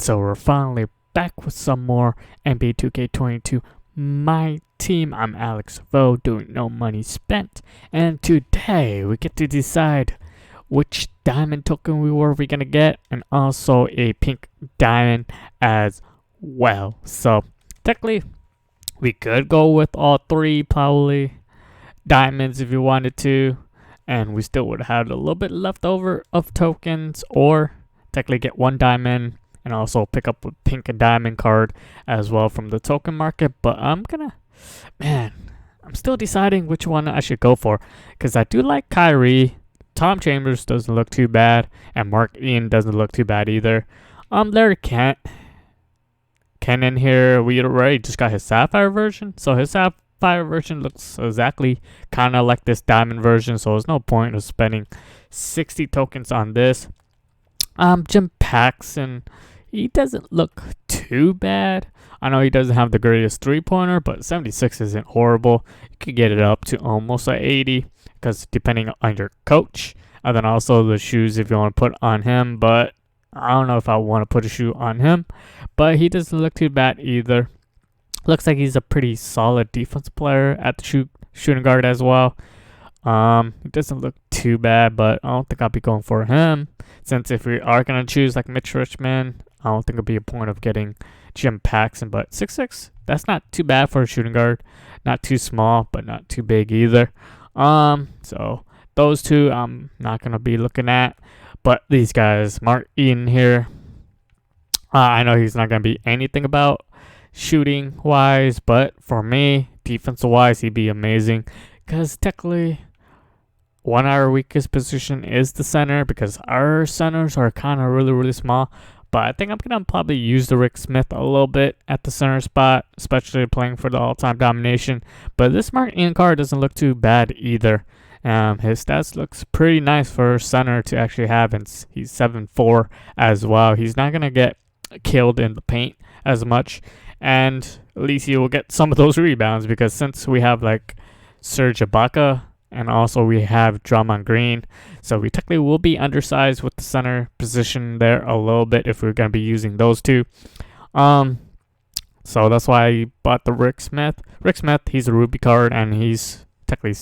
So we're finally back with some more NBA 2K22 Myteam. I'm Alex Vo doing No Money Spent, and today we get to decide which diamond token we were gonna get, and also a pink diamond as well. So technically we could go with all three probably diamonds if you wanted to, and we still would have a little bit left over of tokens, or technically get one diamond and also pick up a pink and diamond card as well from the token market. But I'm still deciding which one I should go for, because I do like Kyrie. Tom Chambers doesn't look too bad, and Mark Ian doesn't look too bad either. Larry Kent in here, we already just got his Sapphire version, so his Sapphire version looks exactly kind of like this diamond version, so there's no point of spending 60 tokens on this. Jim Paxson, he doesn't look too bad. I know he doesn't have the greatest three-pointer, but 76 isn't horrible. You could get it up to almost a 80, because depending on your coach, and then also the shoes if you want to put on him. But I don't know if I want to put a shoe on him, but he doesn't look too bad either. Looks like he's a pretty solid defense player at the shooting guard as well. It doesn't look too bad, but I don't think I'll be going for him, since if we are going to choose like Mitch Richmond, I don't think it'll be a point of getting Jim Paxson. But 6'6", that's not too bad for a shooting guard. Not too small, but not too big either. So those two I'm not going to be looking at. But these guys, Mark Ian here, I know he's not going to be anything about shooting wise, but for me, defensive wise, he'd be amazing, because technically one of our weakest position is the center, because our centers are kind of really small. But I think I'm going to probably use the Rick Smith a little bit at the center spot, especially playing for the all-time domination. But this Mark Ian card doesn't look too bad either. His stats looks pretty nice for center to actually have, and he's 7'4" as well. He's not going to get killed in the paint as much, and at least he will get some of those rebounds, because since we have like Serge Ibaka, and also we have Draymond Green, so we technically will be undersized with the center position there a little bit if we're going to be using those two. So that's why I bought the Rick Smith. Rick Smith, he's a Ruby card, and he's technically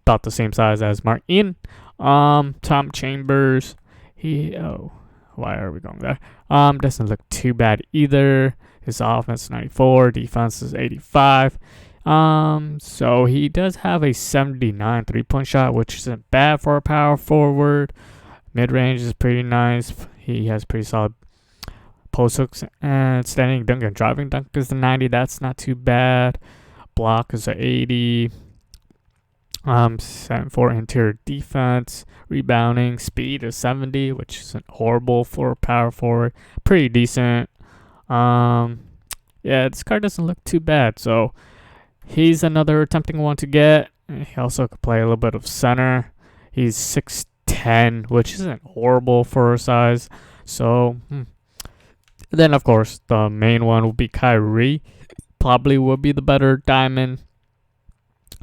about the same size as Mark Ian. Tom Chambers, why are we going there? Doesn't look too bad either. His offense 94, defense is 85. So he does have a 79 3-point shot, which isn't bad for a power forward. Mid-range is pretty nice. He has pretty solid post hooks, and standing dunk and driving dunk is the 90. That's not too bad. Block is a 80. 74 interior defense. Rebounding speed is 70, which isn't horrible for a power forward. Pretty decent. Yeah, this card doesn't look too bad, so he's another tempting one to get. He also could play a little bit of center. He's 6'10", which isn't horrible for his size. So then, of course, the main one will be Kyrie. Probably will be the better diamond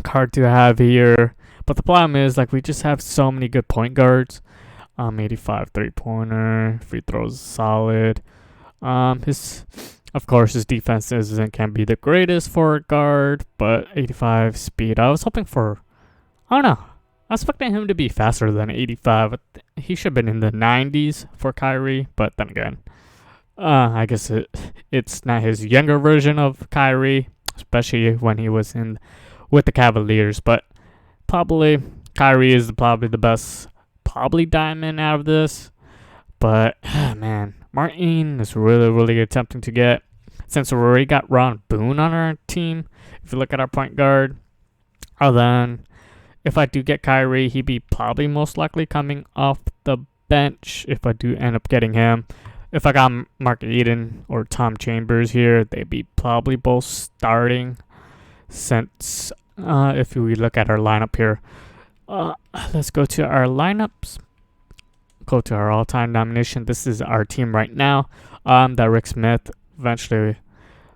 card to have here. But the problem is, like, we just have so many good point guards. 85 3-pointer, free throws solid. Of course, his defense can't be the greatest for a guard, but 85 speed. I was hoping for, I don't know, I was expecting him to be faster than 85. He should have been in the 90s for Kyrie, but then again, I guess it's not his younger version of Kyrie, especially when he was with the Cavaliers. But probably Kyrie is probably the best diamond out of this. But man, Martin is really tempting to get, since we already got Ron Boone on our team. If you look at our point guard, then if I do get Kyrie, he'd be probably most likely coming off the bench if I do end up getting him. If I got Mark Eden or Tom Chambers here, they'd be probably both starting, since if we look at our lineup here, let's go to our lineups. Go to our all-time domination. This is our team right now. That Rick Smith. Eventually,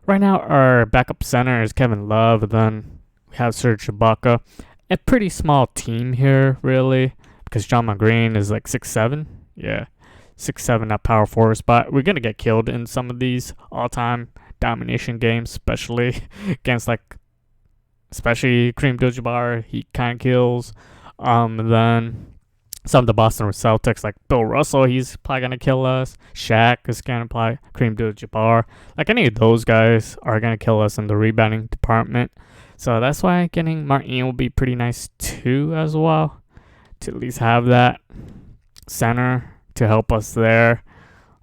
right now our backup center is Kevin Love. Then we have Serge Ibaka. A pretty small team here, really, because Draymond Green is like 6'7". Yeah, 6'7" at power forward spot. We're gonna get killed in some of these all-time domination games, especially against especially Kareem Abdul-Jabbar. He kind of kills. Then some of the Boston Celtics, like Bill Russell, he's probably gonna kill us. Shaq is gonna play. Kareem Abdul-Jabbar, like any of those guys are gonna kill us in the rebounding department. So that's why getting Martin will be pretty nice too, as well, to at least have that center to help us there.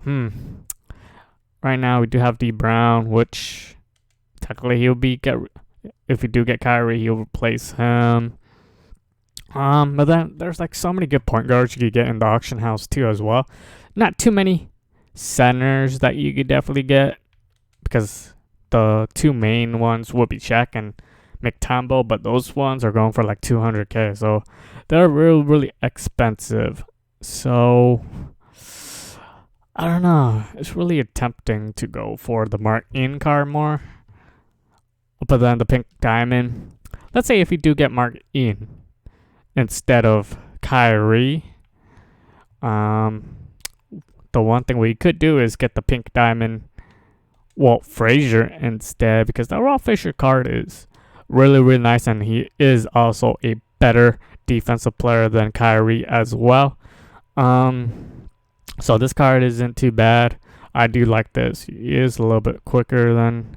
Right now we do have D Brown, which technically he'll be if we do get Kyrie, he'll replace him. But then there's like so many good point guards you could get in the auction house too, as well. Not too many centers that you could definitely get, because the two main ones would be Shaq and McTambo, but those ones are going for like 200K, so they're really expensive. So I don't know, it's really tempting to go for the Martin card more, but then the pink diamond, let's say if we do get Martin instead of Kyrie, the one thing we could do is get the pink diamond Walt Frazier instead, because the Walt Frazier card is really nice, and he is also a better defensive player than Kyrie as well. So this card isn't too bad. I do like this. He is a little bit quicker than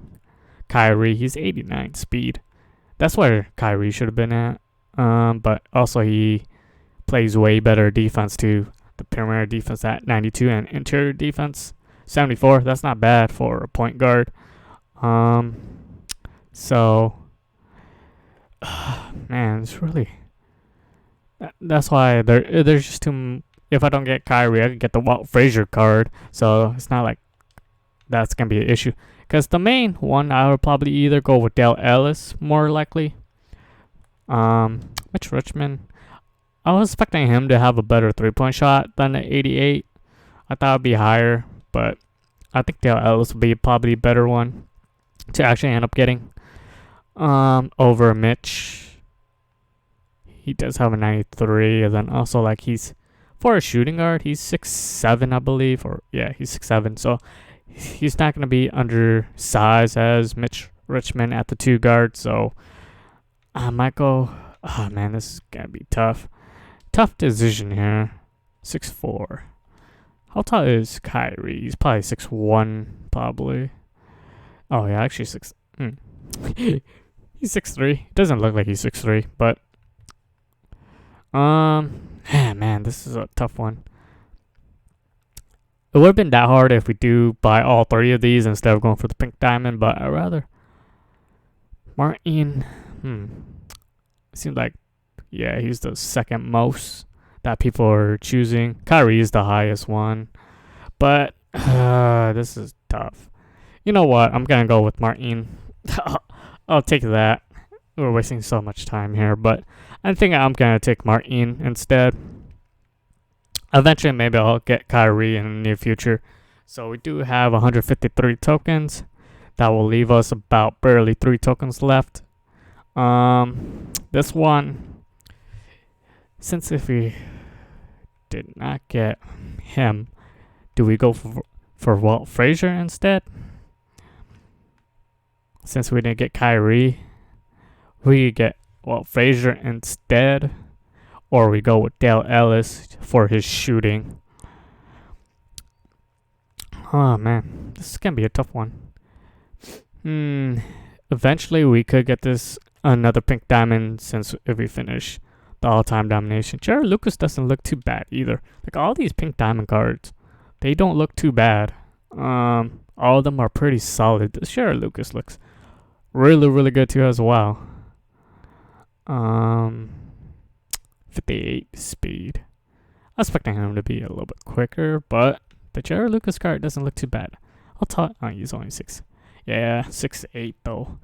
Kyrie. He's 89 speed. That's where Kyrie should have been at. But also he plays way better defense too. The perimeter defense at 92 and interior defense 74. That's not bad for a point guard. So man, it's really, that's why there's just too. If I don't get Kyrie, I could get the Walt Frazier card. So it's not like that's gonna be an issue. Because the main one, I would probably either go with Dale Ellis, more likely. Mitch Richmond, I was expecting him to have a better 3-point shot than the 88. I thought it'd be higher, but I think Dale Ellis would be probably a better one to actually end up getting over Mitch. He does have a 93, and then also like he's, for a shooting guard, he's 6'7", I believe, or yeah, he's 6'7", so he's not gonna be undersized as Mitch Richmond at the 2 guard. So I might go. Oh man, this is gonna be tough. Tough decision here. 6'4". How tall is Kyrie? He's probably 6'1", probably. Oh yeah, actually he's 6'3". Doesn't look like he's 6'3", but man, this is a tough one. It would have been that hard if we do buy all 3 of these instead of going for the pink diamond, but I'd rather Martin. It seems like, yeah, he's the second most that people are choosing. Kyrie is the highest one, but this is tough. You know what? I'm gonna go with Martin. I'll take that. We're wasting so much time here, but I think I'm gonna take Martin instead. Eventually, maybe I'll get Kyrie in the near future. So we do have 153 tokens. That will leave us about barely 3 tokens left. This one, since if we did not get him, do we go for Walt Frazier instead? Since we didn't get Kyrie, we get Walt Frazier instead, or we go with Dale Ellis for his shooting. Oh man, this is gonna be a tough one. Eventually we could get this another pink diamond, since if we finish the all-time domination. Jared Lucas doesn't look too bad either. Like all these pink diamond cards, they don't look too bad. All of them are pretty solid. This Jared Lucas looks really good too as well. 58 speed. I was expecting him to be a little bit quicker, but the Jared Lucas card doesn't look too bad. He's only 6. Yeah, 6'8" though.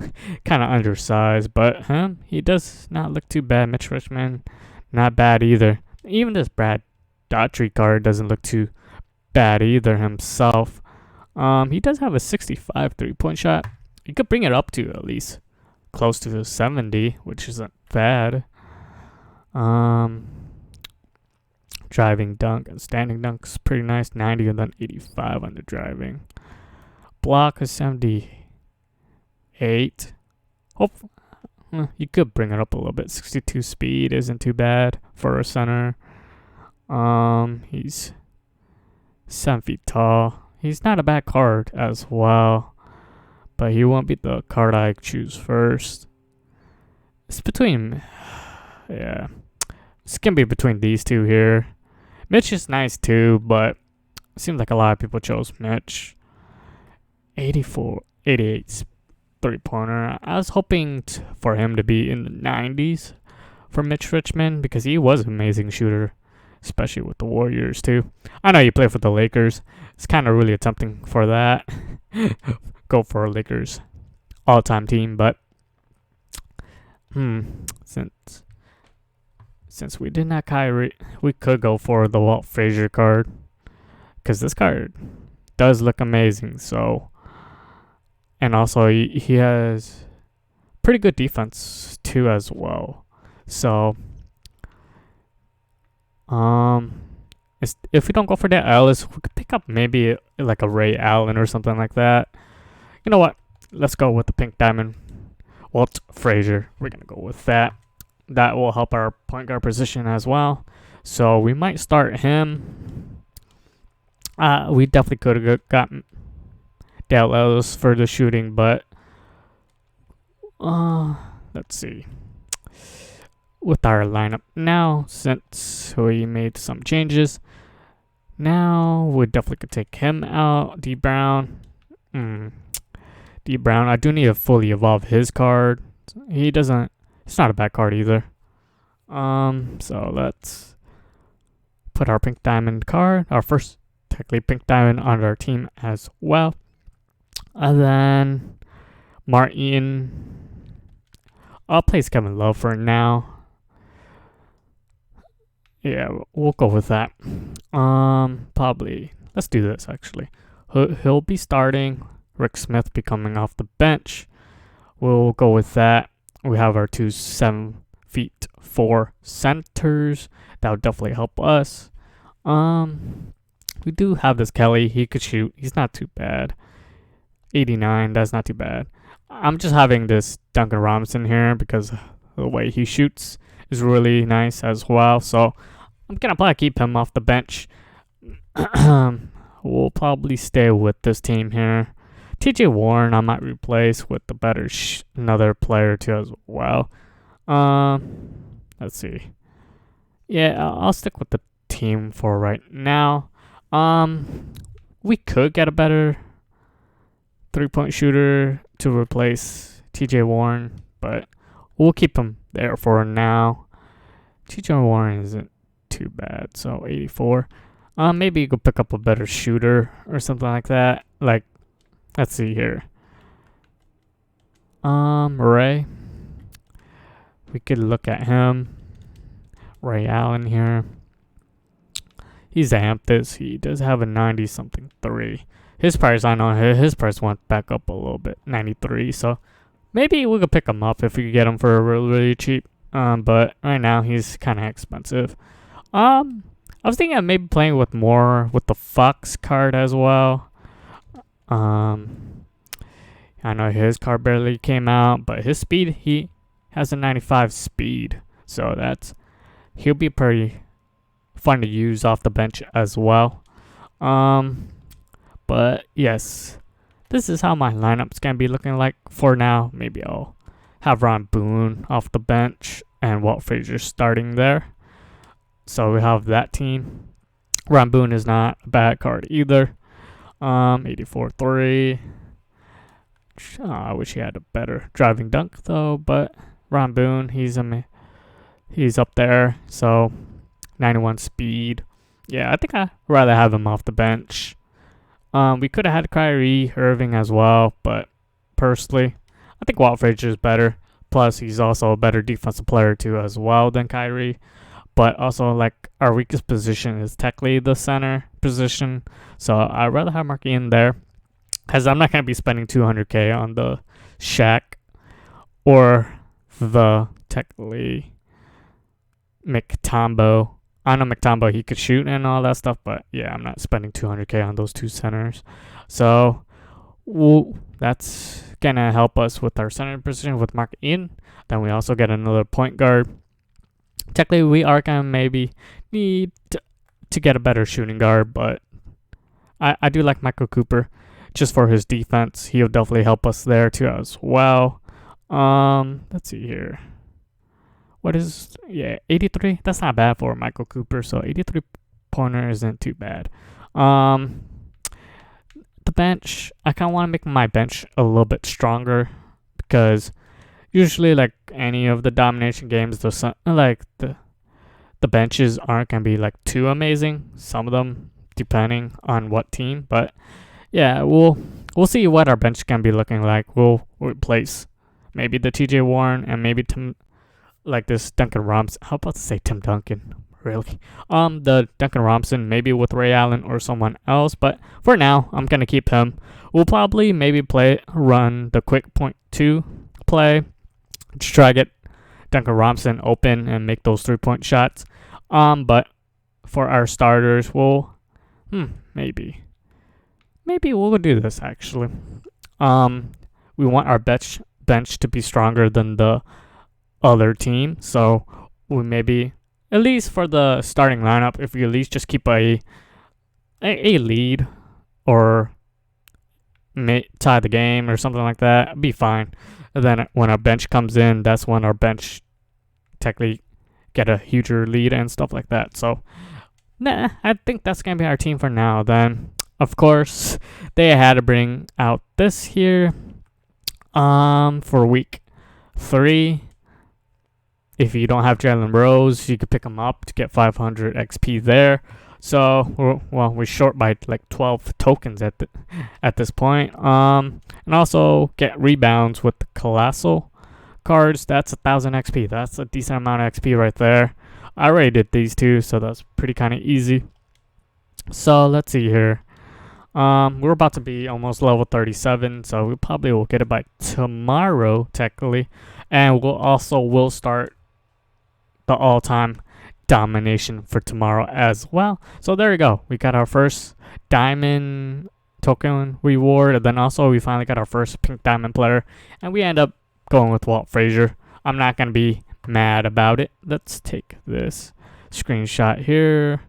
Kind of undersized, but he does not look too bad. Mitch Richmond, not bad either. Even this Brad Daughtry card doesn't look too bad either himself. He does have a 65 3-point shot. You could bring it up to at least close to 70, which isn't bad. Driving dunk and standing dunk's pretty nice. 90 and then 85 on the driving. Block is 78. Hope you could bring it up a little bit. 62 speed isn't too bad for a center. He's 7 feet tall. He's not a bad card as well, but he won't be the card I choose first. It's between, yeah, it's gonna be between these two here. Mitch is nice too, but it seems like a lot of people chose Mitch. 88 3-pointer. I was hoping for him to be in the 90s for Mitch Richmond because he was an amazing shooter, especially with the Warriors too. I know you play for the Lakers. It's kind of really attempting for that. Go for a Lakers all-time team, but since we did not Kyrie, we could go for the Walt Frazier card because this card does look amazing. So, and also he has pretty good defense too as well. So, if we don't go for that Ellis, we could pick up maybe like a Ray Allen or something like that. You know what? Let's go with the pink diamond. Walt Frazier. We're going to go with that. That will help our point guard position as well. So we might start him. We definitely could have gotten Dale Ellis for the shooting, but let's see. With our lineup now, since we made some changes, now we definitely could take him out. D Brown. D Brown, I do need to fully evolve his card. It's not a bad card either. So let's put our pink diamond card, our first technically pink diamond on our team as well. And then Martin. I'll place Kevin Love for now. Yeah, we'll go with that. Probably. Let's do this actually. He'll be starting. Rick Smith be coming off the bench. We'll go with that. We have our 2 7'4" centers. That would definitely help us. We do have this Kelly. He could shoot. He's not too bad. 89. That's not too bad. I'm just having this Duncan Robinson here because the way he shoots is really nice as well. So I'm gonna probably keep him off the bench. We'll probably stay with this team here. TJ Warren I might replace with the better another player too as well. Let's see. Yeah, I'll stick with the team for right now. We could get a better 3-point shooter to replace TJ Warren, but we'll keep him there for now. TJ Warren isn't too bad, so 84. Maybe you could pick up a better shooter or something like that. Like, let's see here. Ray. We could look at him. Ray Allen here. He's amped this. He does have a 90-something 3. His price, I know his price went back up a little bit, 93. So maybe we could pick him up if we could get him for really, really cheap. But right now he's kind of expensive. I was thinking of maybe playing with the Fox card as well. I know his card barely came out, but his speed, he has a 95 speed. So he'll be pretty fun to use off the bench as well. But yes, this is how my lineup's gonna be looking like for now. Maybe I'll have Ron Boone off the bench and Walt Frazier starting there. So we have that team. Ron Boone is not a bad card either. 84-3. I wish he had a better driving dunk though, but Ron Boone, he's up there. So 91 speed. Yeah, I think I'd rather have him off the bench. We could have had Kyrie Irving as well, but personally, I think Walt Frazier is better. Plus, he's also a better defensive player too as well than Kyrie. But also, like, our weakest position is technically the center position. So I'd rather have Marky in there, because I'm not going to be spending $200K on the Shaq or the technically McTombo I know McTombo, he could shoot and all that stuff, but yeah, I'm not spending 200K on those two centers. So that's gonna help us with our center position with Mark Ian. Then we also get another point guard. Technically, we are gonna maybe need to get a better shooting guard, but I do like Michael Cooper just for his defense. He'll definitely help us there too as well. Let's see here. What is 83? That's not bad for Michael Cooper. So 83 pointer isn't too bad. The bench, I kind of want to make my bench a little bit stronger because usually like any of the domination games, the benches aren't gonna be like too amazing. Some of them depending on what team, but yeah, we'll see what our bench can be looking like. We'll replace maybe the TJ Warren and maybe like this Duncan Robinson. How about to say Tim Duncan? Really? The Duncan Robinson, maybe with Ray Allen or someone else. But for now, I'm gonna keep him. We'll probably maybe run the quick point 2 play. Just try to get Duncan Robinson open and make those 3-point shots. But for our starters, maybe we'll do this actually. We want our bench to be stronger than the other team, so we maybe at least for the starting lineup, if we at least just keep a lead or tie the game or something like that, it'd be fine. And then when our bench comes in, that's when our bench technically get a huger lead and stuff like that. So I think that's gonna be our team for now. Then of course they had to bring out this here for week 3. If you don't have Jalen Rose, you could pick him up to get 500 XP there. So, we're short by like 12 tokens at this point. And also get rebounds with the Colossal cards. That's 1,000 XP. That's a decent amount of XP right there. I already did these two, so that's pretty kind of easy. So, let's see here. We're about to be almost level 37, so we probably will get it by tomorrow, technically. And we'll start the all-time domination for tomorrow as well. So there you go. We got our first diamond token reward, and then also we finally got our first pink diamond player, and we end up going with Walt Frazier. I'm not gonna be mad about it. Let's take this screenshot here.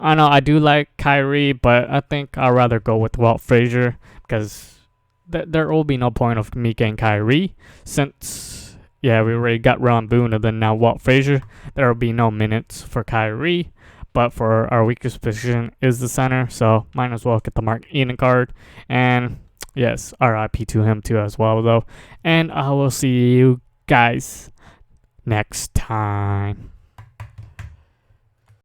I know I do like Kyrie, but I think I'd rather go with Walt Frazier because there will be no point of me getting Kyrie since we already got Ron Boone and then now Walt Frazier. There will be no minutes for Kyrie, but for our weakest position is the center, so might as well get the Mark Eaton card. And yes, RIP to him too as well though. And I will see you guys next time.